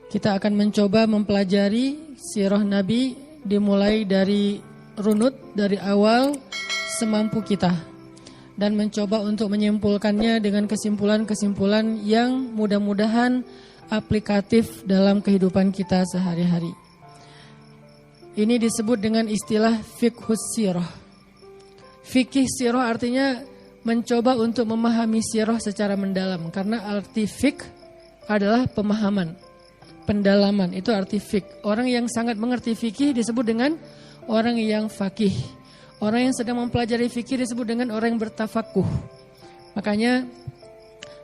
Kita akan mencoba mempelajari sirah Nabi dimulai dari runut, dari awal semampu kita. Dan mencoba untuk menyimpulkannya dengan kesimpulan-kesimpulan yang mudah-mudahan aplikatif dalam kehidupan kita sehari-hari. Ini disebut dengan istilah fiqhus sirah. Fikih sirah artinya mencoba untuk memahami sirah secara mendalam. Karena arti fiqh adalah pemahaman, pendalaman, itu arti fiqh. Orang yang sangat mengerti fikih disebut dengan orang yang faqih. Orang yang sedang mempelajari fikih disebut dengan orang yang bertafakuh. Makanya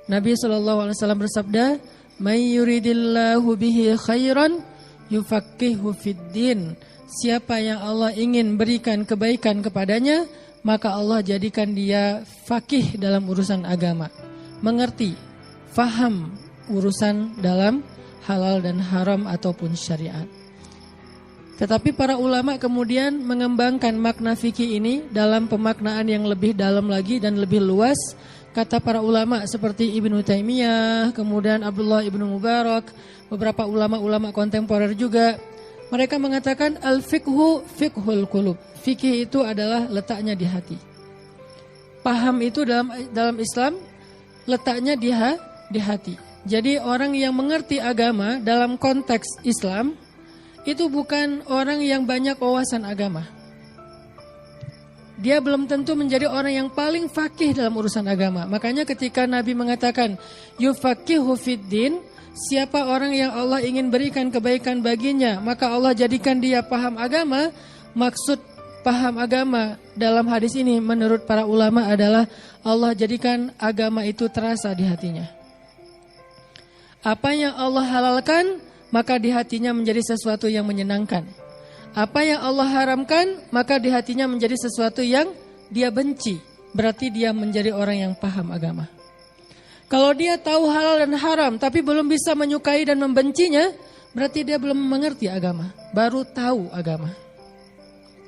Nabi SAW bersabda, "May yuridillahu bihi khairan yufaqihu fiddin." Siapa yang Allah ingin berikan kebaikan kepadanya, maka Allah jadikan dia faqih dalam urusan agama. Mengerti, faham urusan dalam halal dan haram ataupun syariat. Tetapi para ulama kemudian mengembangkan makna fikih ini dalam pemaknaan yang lebih dalam lagi dan lebih luas. Kata para ulama seperti Ibnu Taimiyah, kemudian Abdullah Ibnu Mubarak, beberapa ulama-ulama kontemporer juga, mereka mengatakan al-fiqhu fiqhul qulub. Fikih itu adalah letaknya di hati. Paham itu dalam Islam letaknya di hati. Jadi orang yang mengerti agama dalam konteks Islam itu bukan orang yang banyak wawasan agama. Dia belum tentu menjadi orang yang paling faqih dalam urusan agama. Makanya ketika Nabi mengatakan yufaqihu fiddin, siapa orang yang Allah ingin berikan kebaikan baginya, maka Allah jadikan dia paham agama. Maksud paham agama dalam hadis ini menurut para ulama adalah Allah jadikan agama itu terasa di hatinya. Apa yang Allah halalkan, maka di hatinya menjadi sesuatu yang menyenangkan. Apa yang Allah haramkan, maka di hatinya menjadi sesuatu yang dia benci. Berarti dia menjadi orang yang paham agama. Kalau dia tahu halal dan haram, tapi belum bisa menyukai dan membencinya, berarti dia belum mengerti agama. Baru tahu agama.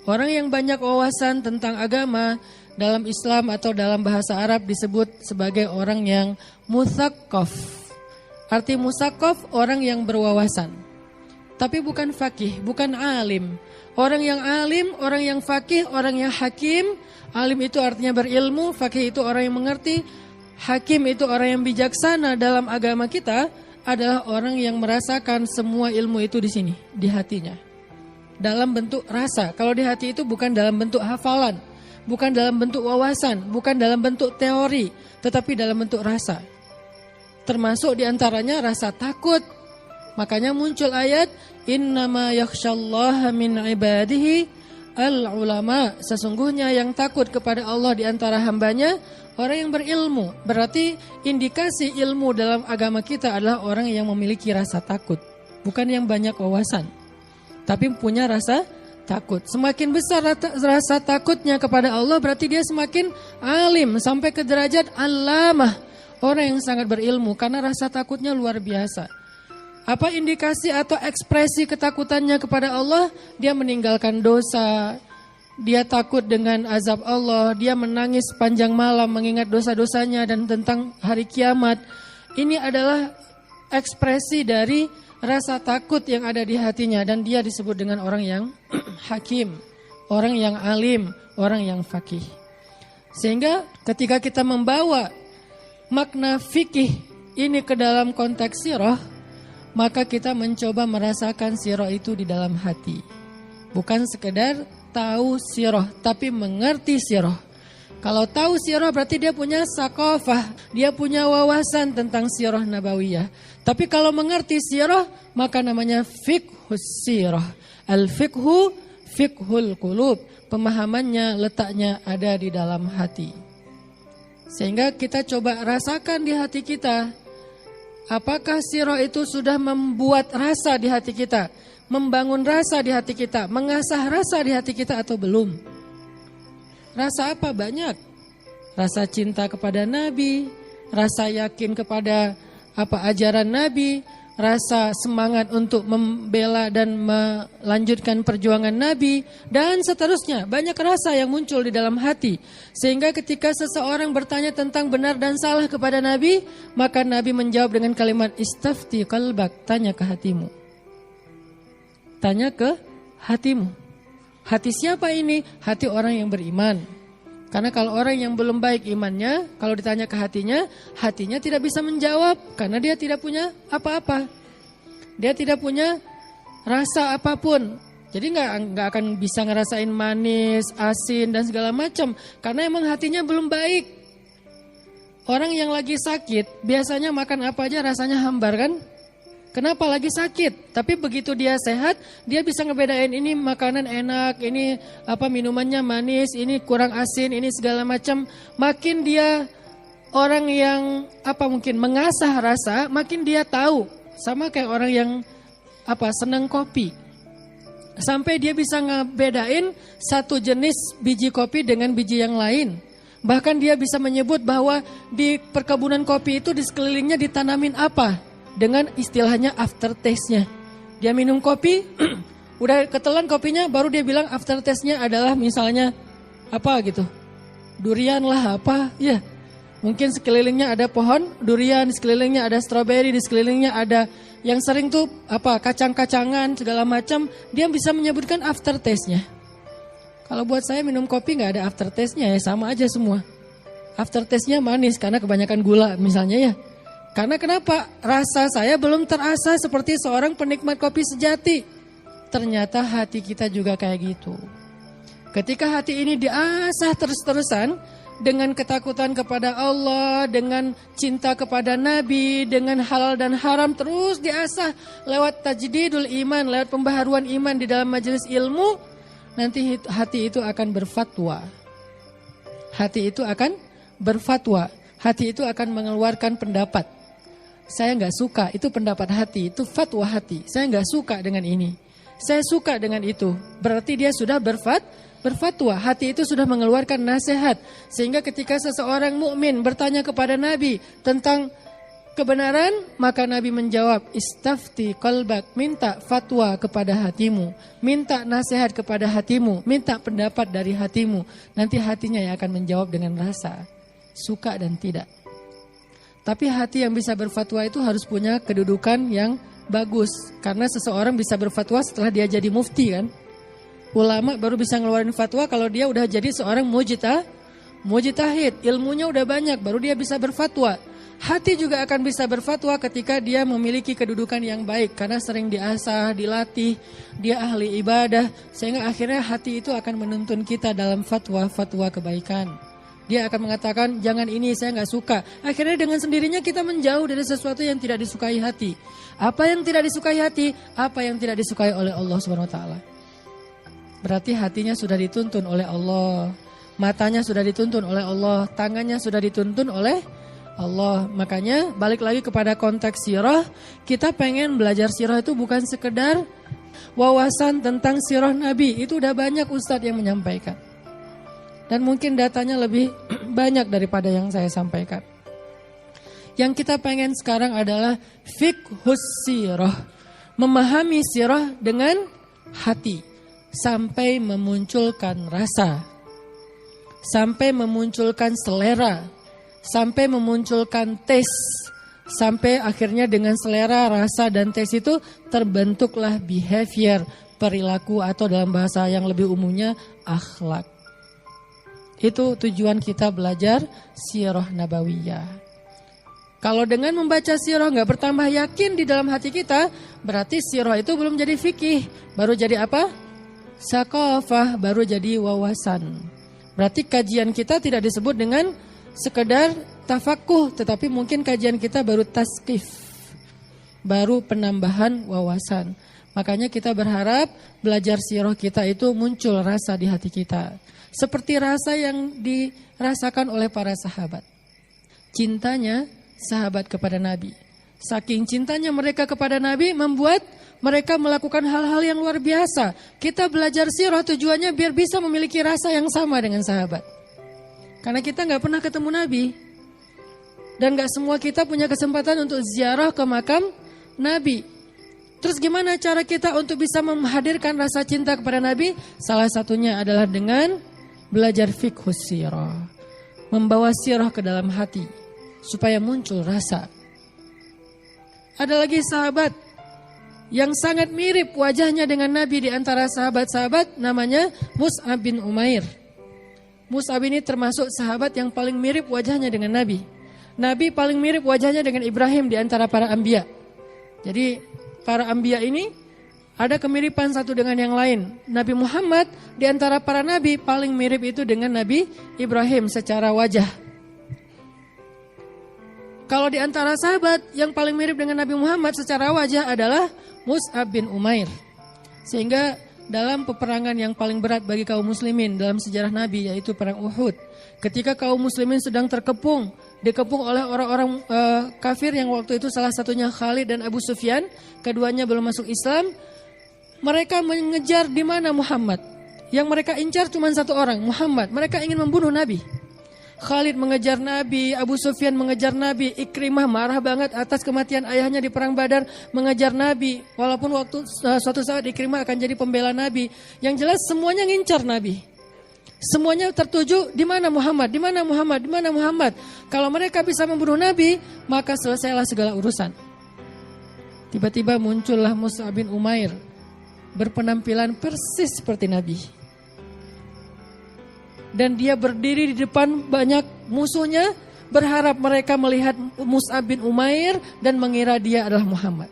Orang yang banyak wawasan tentang agama dalam Islam atau dalam bahasa Arab disebut sebagai orang yang musaqqaf. Arti musaqqaf orang yang berwawasan. Tapi bukan faqih, bukan alim. Orang yang alim, orang yang faqih, orang yang hakim. Alim itu artinya berilmu, faqih itu orang yang mengerti. Hakim itu orang yang bijaksana dalam agama kita adalah orang yang merasakan semua ilmu itu di sini, di hatinya. Dalam bentuk rasa. Kalau di hati itu bukan dalam bentuk hafalan, bukan dalam bentuk wawasan, bukan dalam bentuk teori, tetapi dalam bentuk rasa. Termasuk diantaranya rasa takut. Makanya muncul ayat innama yakhsyallaha min ibadihi al-ulama. Sesungguhnya yang takut kepada Allah di antara hambanya orang yang berilmu. Berarti indikasi ilmu dalam agama kita adalah orang yang memiliki rasa takut, bukan yang banyak wawasan, tapi punya rasa takut. Semakin besar rasa takutnya kepada Allah, berarti dia semakin alim sampai ke derajat allamah, orang yang sangat berilmu karena rasa takutnya luar biasa. Apa indikasi atau ekspresi ketakutannya kepada Allah? Dia meninggalkan dosa, dia takut dengan azab Allah, dia menangis sepanjang malam mengingat dosa-dosanya dan tentang hari kiamat. Ini adalah ekspresi dari rasa takut yang ada di hatinya dan dia disebut dengan orang yang hakim, orang yang alim, orang yang faqih. Sehingga ketika kita membawa makna fikih ini ke dalam konteks sirah, maka kita mencoba merasakan sirah itu di dalam hati. Bukan sekedar tahu sirah, tapi mengerti sirah. Kalau tahu sirah berarti dia punya sakofah, dia punya wawasan tentang sirah nabawiyah. Tapi kalau mengerti sirah, maka namanya fiqhus sirah. Al-fiqhu fiqhul qulub. Pemahamannya, letaknya ada di dalam hati. Sehingga kita coba rasakan di hati kita. Apakah sirah itu sudah membuat rasa di hati kita? Membangun rasa di hati kita? Mengasah rasa di hati kita atau belum? Rasa apa? Banyak. Rasa cinta kepada Nabi, rasa yakin kepada apa ajaran Nabi, rasa semangat untuk membela dan melanjutkan perjuangan Nabi, dan seterusnya. Banyak rasa yang muncul di dalam hati. Sehingga ketika seseorang bertanya tentang benar dan salah kepada Nabi, maka Nabi menjawab dengan kalimat istafti qalbak, tanya ke hatimu. Tanya ke hatimu. Hati siapa ini? Hati orang yang beriman. Karena kalau orang yang belum baik imannya, kalau ditanya ke hatinya, hatinya tidak bisa menjawab. Karena dia tidak punya apa-apa. Dia tidak punya rasa apapun. Jadi nggak akan bisa ngerasain manis, asin, dan segala macam. Karena emang hatinya belum baik. Orang yang lagi sakit, biasanya makan apa aja rasanya hambar kan? Kenapa lagi sakit? Tapi begitu dia sehat, dia bisa ngebedain ini makanan enak, ini minumannya manis, ini kurang asin, ini segala macam. Makin dia orang yang mungkin mengasah rasa, makin dia tahu. Sama kayak orang yang senang kopi. Sampai dia bisa ngebedain satu jenis biji kopi dengan biji yang lain. Bahkan dia bisa menyebut bahwa di perkebunan kopi itu di sekelilingnya ditanamin apa. Dengan istilahnya aftertaste-nya. Dia minum kopi, udah ketelan kopinya, baru dia bilang aftertaste-nya adalah misalnya durian lah ya. Mungkin sekelilingnya ada pohon durian, di sekelilingnya ada stroberi, di sekelilingnya ada yang sering tuh kacang-kacangan segala macam. Dia bisa menyebutkan aftertaste-nya. Kalau buat saya minum kopi nggak ada aftertaste-nya ya, sama aja semua. Aftertaste-nya manis karena kebanyakan gula misalnya ya. Karena kenapa? Rasa saya belum terasa seperti seorang penikmat kopi sejati. Ternyata hati kita juga kayak gitu. Ketika hati ini diasah terus-terusan dengan ketakutan kepada Allah, dengan cinta kepada Nabi, dengan halal dan haram terus diasah lewat tajdidul iman, lewat pembaharuan iman di dalam majelis ilmu, nanti hati itu akan berfatwa. Hati itu akan berfatwa. Hati itu akan mengeluarkan pendapat. Saya nggak suka, itu pendapat hati, itu fatwa hati. Saya nggak suka dengan ini. Saya suka dengan itu. Berarti dia sudah berfatwa. Hati itu sudah mengeluarkan nasihat. Sehingga ketika seseorang mukmin bertanya kepada Nabi tentang kebenaran, maka Nabi menjawab, istafti qalbak, minta fatwa kepada hatimu, minta nasihat kepada hatimu, minta pendapat dari hatimu. Nanti hatinya yang akan menjawab dengan rasa suka dan tidak. Tapi hati yang bisa berfatwa itu harus punya kedudukan yang bagus. Karena seseorang bisa berfatwa setelah dia jadi mufti kan. Ulama baru bisa ngeluarin fatwa kalau dia udah jadi seorang mujtahid. Ilmunya udah banyak, baru dia bisa berfatwa. Hati juga akan bisa berfatwa ketika dia memiliki kedudukan yang baik. Karena sering diasah, dilatih, dia ahli ibadah. Sehingga akhirnya hati itu akan menuntun kita dalam fatwa-fatwa kebaikan. Dia akan mengatakan, jangan ini, saya nggak suka. Akhirnya dengan sendirinya kita menjauh dari sesuatu yang tidak disukai hati. Apa yang tidak disukai hati? Apa yang tidak disukai oleh Allah SWT. Berarti hatinya sudah dituntun oleh Allah. Matanya sudah dituntun oleh Allah. Tangannya sudah dituntun oleh Allah. Makanya balik lagi kepada konteks sirah. Kita pengen belajar sirah itu bukan sekedar wawasan tentang sirah Nabi. Itu udah banyak ustadz yang menyampaikan. Dan mungkin datanya lebih banyak daripada yang saya sampaikan. Yang kita pengen sekarang adalah fiqhus sirah. Memahami sirah dengan hati. Sampai memunculkan rasa. Sampai memunculkan selera. Sampai memunculkan tes. Sampai akhirnya dengan selera, rasa, dan tes itu terbentuklah behavior, perilaku, atau dalam bahasa yang lebih umumnya akhlak. Itu tujuan kita belajar sirah nabawiyah. Kalau dengan membaca sirah gak bertambah yakin di dalam hati kita, berarti sirah itu belum jadi fikih. Baru jadi apa? Sakofah, baru jadi wawasan. Berarti kajian kita tidak disebut dengan sekedar tafakuh, tetapi mungkin kajian kita baru taskif, baru penambahan wawasan. Makanya kita berharap belajar sirah kita itu muncul rasa di hati kita. Seperti rasa yang dirasakan oleh para sahabat. Cintanya sahabat kepada Nabi. Saking cintanya mereka kepada Nabi membuat mereka melakukan hal-hal yang luar biasa. Kita belajar sirah tujuannya biar bisa memiliki rasa yang sama dengan sahabat. Karena kita gak pernah ketemu Nabi. Dan gak semua kita punya kesempatan untuk ziarah ke makam Nabi. Terus gimana cara kita untuk bisa menghadirkan rasa cinta kepada Nabi? Salah satunya adalah dengan belajar fiqhus sirah. Membawa sirah ke dalam hati supaya muncul rasa. Ada lagi sahabat yang sangat mirip wajahnya dengan Nabi di antara sahabat-sahabat, namanya Mus'ab bin Umair. Mus'ab ini termasuk sahabat yang paling mirip wajahnya dengan Nabi. Nabi paling mirip wajahnya dengan Ibrahim di antara para anbiya. Jadi para anbiya ini ada kemiripan satu dengan yang lain. Nabi Muhammad di antara para nabi paling mirip itu dengan Nabi Ibrahim secara wajah. Kalau di antara sahabat yang paling mirip dengan Nabi Muhammad secara wajah adalah Mus'ab bin Umair. Sehingga dalam peperangan yang paling berat bagi kaum muslimin dalam sejarah Nabi, yaitu perang Uhud, ketika kaum muslimin sedang dikepung oleh orang-orang kafir yang waktu itu salah satunya Khalid dan Abu Sufyan, keduanya belum masuk Islam. Mereka mengejar di mana Muhammad. Yang mereka incar cuma satu orang, Muhammad. Mereka ingin membunuh Nabi. Khalid mengejar Nabi, Abu Sufyan mengejar Nabi, Ikrimah marah banget atas kematian ayahnya di perang Badar, mengejar Nabi. Walaupun suatu saat Ikrimah akan jadi pembela Nabi. Yang jelas semuanya ngincar Nabi. Semuanya tertuju di mana Muhammad, di mana Muhammad, di mana Muhammad. Kalau mereka bisa membunuh Nabi, maka selesailah segala urusan. Tiba-tiba muncullah Mus'ab bin Umair, berpenampilan persis seperti Nabi. Dan dia berdiri di depan banyak musuhnya, berharap mereka melihat Mus'ab bin Umair dan mengira dia adalah Muhammad.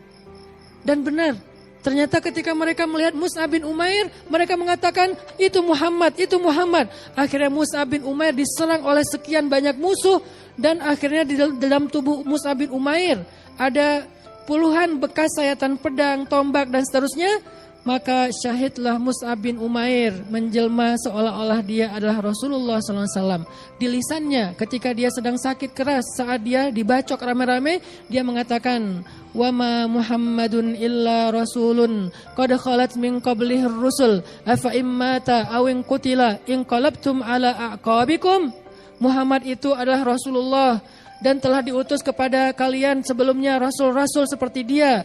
Dan benar, ternyata ketika mereka melihat Mus'ab bin Umair, mereka mengatakan, itu Muhammad, itu Muhammad. Akhirnya Mus'ab bin Umair diserang oleh sekian banyak musuh, dan akhirnya di dalam tubuh Mus'ab bin Umair ada puluhan bekas sayatan pedang, tombak, dan seterusnya. Maka syahidlah Mus'ab bin Umair menjelma seolah-olah dia adalah Rasulullah SAW. Di lisannya ketika dia sedang sakit keras, saat dia dibacok rame-rame, dia mengatakan, wa ma Muhammadun illa rasulun qad khalat min qablihi rusul afa immata aw in qutila in qalabtum ala aqabikum. Muhammad itu adalah Rasulullah dan telah diutus kepada kalian sebelumnya rasul-rasul seperti dia.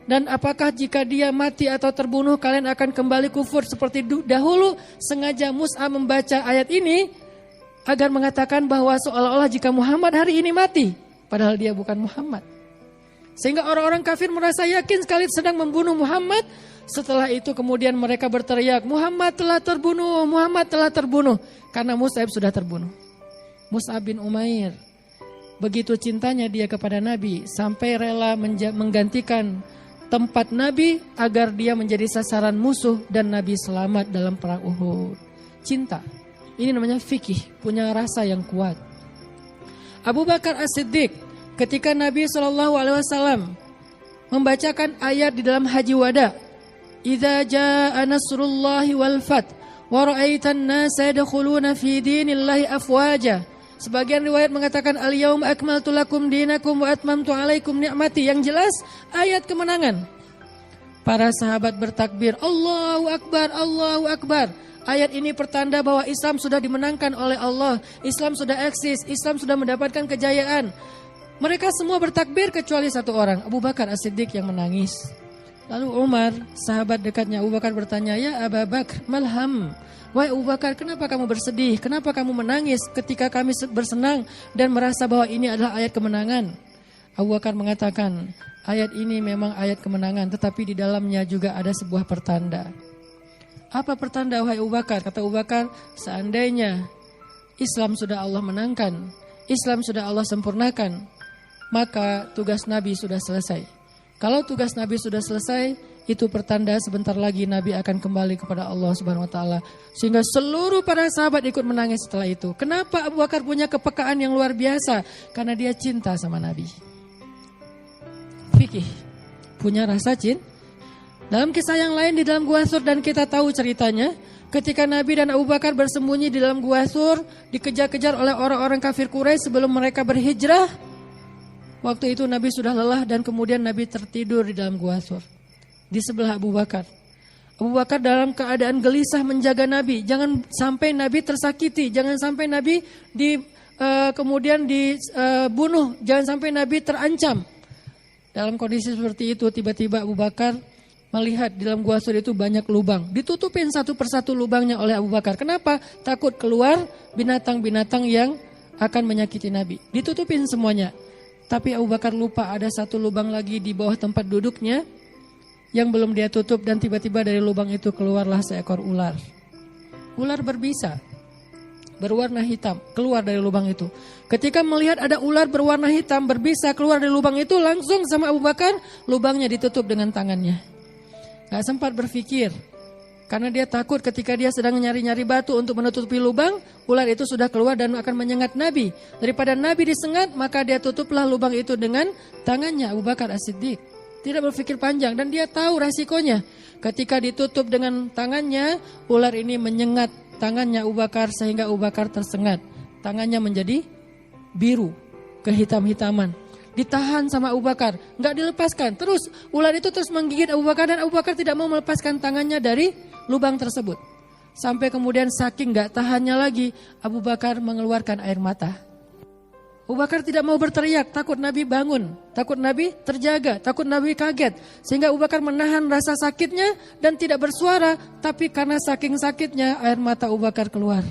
Dan apakah jika dia mati atau terbunuh kalian akan kembali kufur seperti dahulu? Sengaja Mus'ab membaca ayat ini agar mengatakan bahwa seolah-olah jika Muhammad hari ini mati, padahal dia bukan Muhammad. Sehingga orang-orang kafir merasa yakin sekali sedang membunuh Muhammad. Setelah itu kemudian mereka berteriak, Muhammad telah terbunuh, Muhammad telah terbunuh. Karena Mus'ab sudah terbunuh. Mus'ab bin Umair, begitu cintanya dia kepada Nabi, sampai rela menggantikan tempat Nabi agar dia menjadi sasaran musuh dan Nabi selamat dalam perang Uhud. Cinta. Ini namanya fikih, punya rasa yang kuat. Abu Bakar As-Siddiq ketika Nabi SAW membacakan ayat di dalam Haji Wada, "Idza jaa nasrullahi wal fath wa ra'aitan nasa yadkhuluna fi dinillahi afwaja." Sebagian riwayat mengatakan al-yauma akmaltu lakum dinakum wa atmamtu alaikum ni'mati. Yang jelas ayat kemenangan. Para sahabat bertakbir, Allahu Akbar, Allahu Akbar. Ayat ini pertanda bahwa Islam sudah dimenangkan oleh Allah. Islam sudah eksis, Islam sudah mendapatkan kejayaan. Mereka semua bertakbir kecuali satu orang, Abu Bakar As-Siddiq yang menangis. Lalu Umar, sahabat dekatnya Abu Bakar bertanya, ya Abu Bakar, malham. Wahai Abu Bakar, kenapa kamu bersedih? Kenapa kamu menangis ketika kami bersenang dan merasa bahwa ini adalah ayat kemenangan? Abu Bakar mengatakan, ayat ini memang ayat kemenangan, tetapi di dalamnya juga ada sebuah pertanda. Apa pertanda wahai Abu Bakar? Kata Abu Bakar, seandainya Islam sudah Allah menangkan, Islam sudah Allah sempurnakan, maka tugas Nabi sudah selesai. Kalau tugas Nabi sudah selesai, itu pertanda sebentar lagi Nabi akan kembali kepada Allah Subhanahu wa taala. Sehingga seluruh para sahabat ikut menangis setelah itu. Kenapa Abu Bakar punya kepekaan yang luar biasa? Karena dia cinta sama Nabi. Fikih, punya rasa cinta. Dalam kisah yang lain di dalam Gua Thur, dan kita tahu ceritanya, ketika Nabi dan Abu Bakar bersembunyi di dalam Gua Thur, dikejar-kejar oleh orang-orang kafir Quraisy sebelum mereka berhijrah. Waktu itu Nabi sudah lelah dan kemudian Nabi tertidur di dalam Gua Thur di sebelah Abu Bakar. Abu Bakar dalam keadaan gelisah menjaga Nabi, jangan sampai Nabi tersakiti, jangan sampai Nabi kemudian dibunuh, jangan sampai Nabi terancam. Dalam kondisi seperti itu tiba-tiba Abu Bakar melihat di dalam Gua Sur itu banyak lubang. Ditutupin satu persatu lubangnya oleh Abu Bakar. Kenapa? Takut keluar binatang-binatang yang akan menyakiti Nabi. Ditutupin semuanya. Tapi Abu Bakar lupa ada satu lubang lagi di bawah tempat duduknya yang belum dia tutup, dan tiba-tiba dari lubang itu keluarlah seekor ular. Ular berbisa, berwarna hitam, keluar dari lubang itu. Ketika melihat ada ular berwarna hitam berbisa keluar dari lubang itu, langsung sama Abu Bakar lubangnya ditutup dengan tangannya. Gak sempat berpikir, karena dia takut ketika dia sedang nyari-nyari batu untuk menutupi lubang, ular itu sudah keluar dan akan menyengat Nabi. Daripada Nabi disengat, maka dia tutuplah lubang itu dengan tangannya. Abu Bakar As-Siddiq tidak berpikir panjang dan dia tahu resikonya. Ketika ditutup dengan tangannya, ular ini menyengat tangannya Abu Bakar sehingga Abu Bakar tersengat. Tangannya menjadi biru, kehitam-hitaman. Ditahan sama Abu Bakar, nggak dilepaskan. Terus ular itu terus menggigit Abu Bakar dan Abu Bakar tidak mau melepaskan tangannya dari lubang tersebut. Sampai kemudian saking nggak tahannya lagi, Abu Bakar mengeluarkan air mata. Abu Bakar tidak mau berteriak, takut Nabi bangun, takut Nabi terjaga, takut Nabi kaget. Sehingga Abu Bakar menahan rasa sakitnya dan tidak bersuara, tapi karena saking sakitnya air mata Abu Bakar keluar.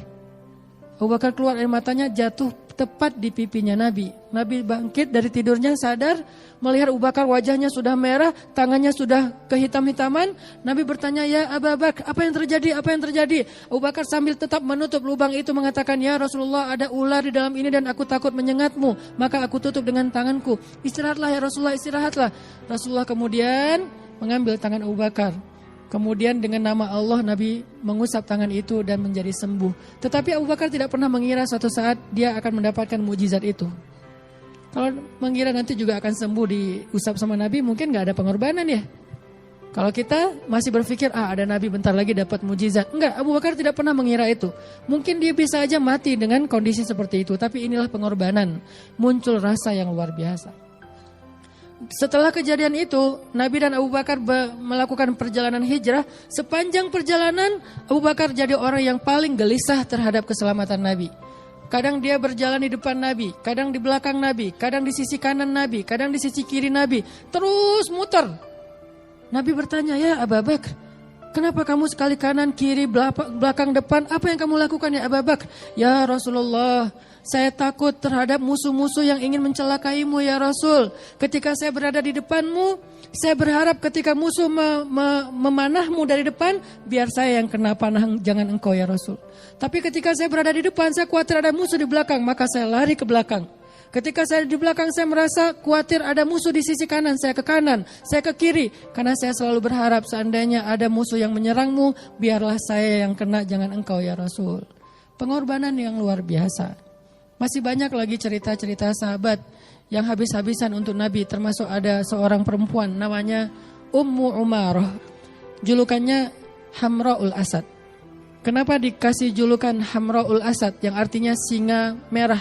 Abu Bakar keluar air matanya jatuh tepat di pipinya Nabi. Nabi bangkit dari tidurnya sadar, melihat Abu Bakar wajahnya sudah merah, tangannya sudah kehitam-hitaman. Nabi bertanya, "Ya Abu Bakar, apa yang terjadi? Apa yang terjadi?" Abu Bakar sambil tetap menutup lubang itu mengatakan, "Ya Rasulullah, ada ular di dalam ini dan aku takut menyengatmu, maka aku tutup dengan tanganku. Istirahatlah ya Rasulullah, istirahatlah." Rasulullah kemudian mengambil tangan Abu Bakar. Kemudian dengan nama Allah Nabi mengusap tangan itu dan menjadi sembuh. Tetapi Abu Bakar tidak pernah mengira suatu saat dia akan mendapatkan mukjizat itu. Kalau mengira nanti juga akan sembuh diusap sama Nabi, mungkin gak ada pengorbanan ya. Kalau kita masih berpikir ada Nabi bentar lagi dapat mukjizat. Enggak, Abu Bakar tidak pernah mengira itu. Mungkin dia bisa aja mati dengan kondisi seperti itu. Tapi inilah pengorbanan. Muncul rasa yang luar biasa. Setelah kejadian itu, Nabi dan Abu Bakar melakukan perjalanan hijrah. Sepanjang perjalanan, Abu Bakar jadi orang yang paling gelisah terhadap keselamatan Nabi. Kadang dia berjalan di depan Nabi, kadang di belakang Nabi, kadang di sisi kanan Nabi, kadang di sisi kiri Nabi. Terus muter. Nabi bertanya, "Ya Abu Bakar, kenapa kamu sekali kanan, kiri, belakang, depan? Apa yang kamu lakukan ya Abu Bakar?" "Ya Rasulullah, saya takut terhadap musuh-musuh yang ingin mencelakaimu ya Rasul. Ketika saya berada di depanmu, saya berharap ketika musuh memanahmu dari depan, biar saya yang kena panah, jangan engkau ya Rasul. Tapi ketika saya berada di depan, saya khawatir ada musuh di belakang, maka saya lari ke belakang. Ketika saya di belakang, saya merasa khawatir ada musuh di sisi kanan, saya ke kanan, saya ke kiri. Karena saya selalu berharap seandainya ada musuh yang menyerangmu, biarlah saya yang kena, jangan engkau ya Rasul." Pengorbanan yang luar biasa. Masih banyak lagi cerita-cerita sahabat yang habis-habisan untuk Nabi, termasuk ada seorang perempuan namanya Ummu Umarah. Julukannya Hamra'ul Asad. Kenapa dikasih julukan Hamra'ul Asad yang artinya singa merah?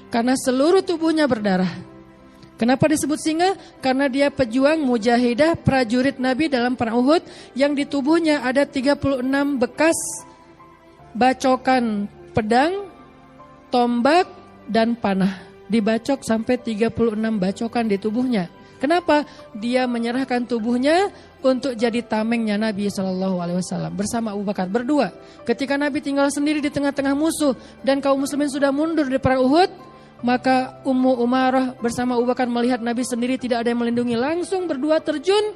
Karena seluruh tubuhnya berdarah. Kenapa disebut singa? Karena dia pejuang mujahidah prajurit Nabi dalam perang Uhud yang di tubuhnya ada 36 bekas bacokan pedang, tombak dan panah. Dibacok sampai 36 bacokan di tubuhnya. Kenapa? Dia menyerahkan tubuhnya untuk jadi tamengnya Nabi SAW bersama Abu Bakar berdua. Ketika Nabi tinggal sendiri di tengah-tengah musuh dan kaum muslimin sudah mundur di perang Uhud, maka Ummu Umarah bersama Abu Bakar melihat Nabi sendiri tidak ada yang melindungi, langsung berdua terjun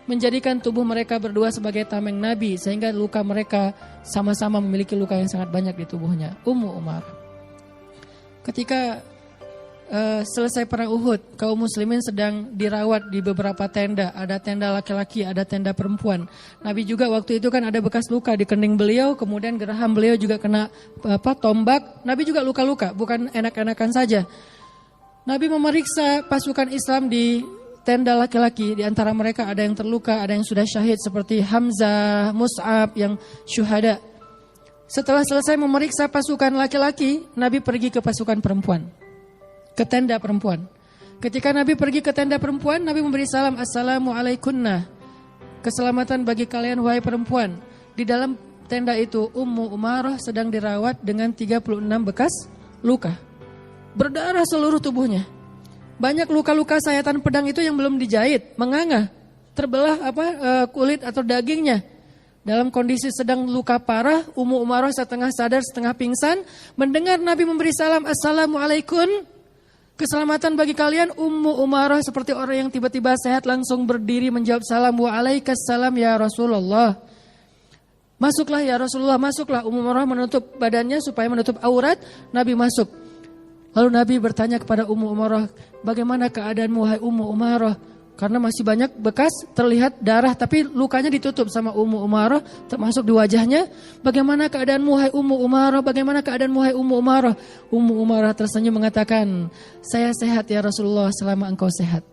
menjadikan tubuh mereka berdua sebagai tameng Nabi, sehingga luka mereka sama-sama memiliki luka yang sangat banyak di tubuhnya. Ummu Umarah. Ketika selesai perang Uhud, kaum muslimin sedang dirawat di beberapa tenda. Ada tenda laki-laki, ada tenda perempuan. Nabi juga waktu itu kan ada bekas luka di kening beliau, kemudian geraham beliau juga kena tombak. Nabi juga luka-luka, bukan enak-enakan saja. Nabi memeriksa pasukan Islam di tenda laki-laki. Di antara mereka ada yang terluka, ada yang sudah syahid seperti Hamzah, Mus'ab yang syuhada. Setelah selesai memeriksa pasukan laki-laki, Nabi pergi ke pasukan perempuan, ke tenda perempuan. Ketika Nabi pergi ke tenda perempuan, Nabi memberi salam, "Assalamualaikunna." Keselamatan bagi kalian wahai perempuan. Di dalam tenda itu Ummu Umarah sedang dirawat dengan 36 bekas luka. Berdarah seluruh tubuhnya. Banyak luka-luka sayatan pedang itu yang belum dijahit, menganga, terbelah kulit atau dagingnya. Dalam kondisi sedang luka parah, Ummu Umarah setengah sadar, setengah pingsan, mendengar Nabi memberi salam, Assalamualaikum. Keselamatan bagi kalian. Ummu Umarah seperti orang yang tiba-tiba sehat langsung berdiri menjawab salam, Waalaikumsalam ya Rasulullah. Masuklah ya Rasulullah, masuklah. Ummu Umarah menutup badannya supaya menutup aurat. Nabi masuk. Lalu Nabi bertanya kepada Ummu Umarah, bagaimana keadaanmu hai Ummu Umarah? Karena masih banyak bekas, terlihat darah, tapi lukanya ditutup sama Ummu Umarah, termasuk di wajahnya. Bagaimana keadaanmu hai Ummu Umarah? Bagaimana keadaanmu hai Ummu Umarah? Ummu Umarah tersenyum mengatakan, saya sehat ya Rasulullah selama engkau sehat.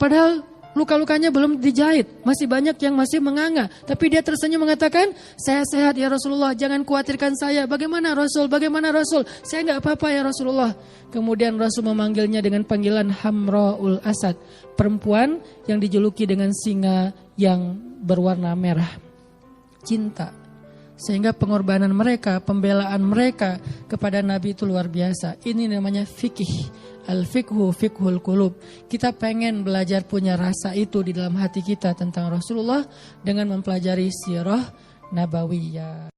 Padahal luka-lukanya belum dijahit, masih banyak yang masih menganga. Tapi dia tersenyum mengatakan, saya sehat ya Rasulullah, jangan khawatirkan saya. Bagaimana Rasul? Bagaimana Rasul? Saya enggak apa-apa ya Rasulullah. Kemudian Rasul memanggilnya dengan panggilan Hamraul Asad, perempuan yang dijuluki dengan singa yang berwarna merah. Cinta. Sehingga pengorbanan mereka, pembelaan mereka kepada Nabi itu luar biasa. Ini namanya fikih. Al-fiqhu fiqhul qulub. Kita pengen belajar punya rasa itu di dalam hati kita tentang Rasulullah dengan mempelajari sirah nabawiyah.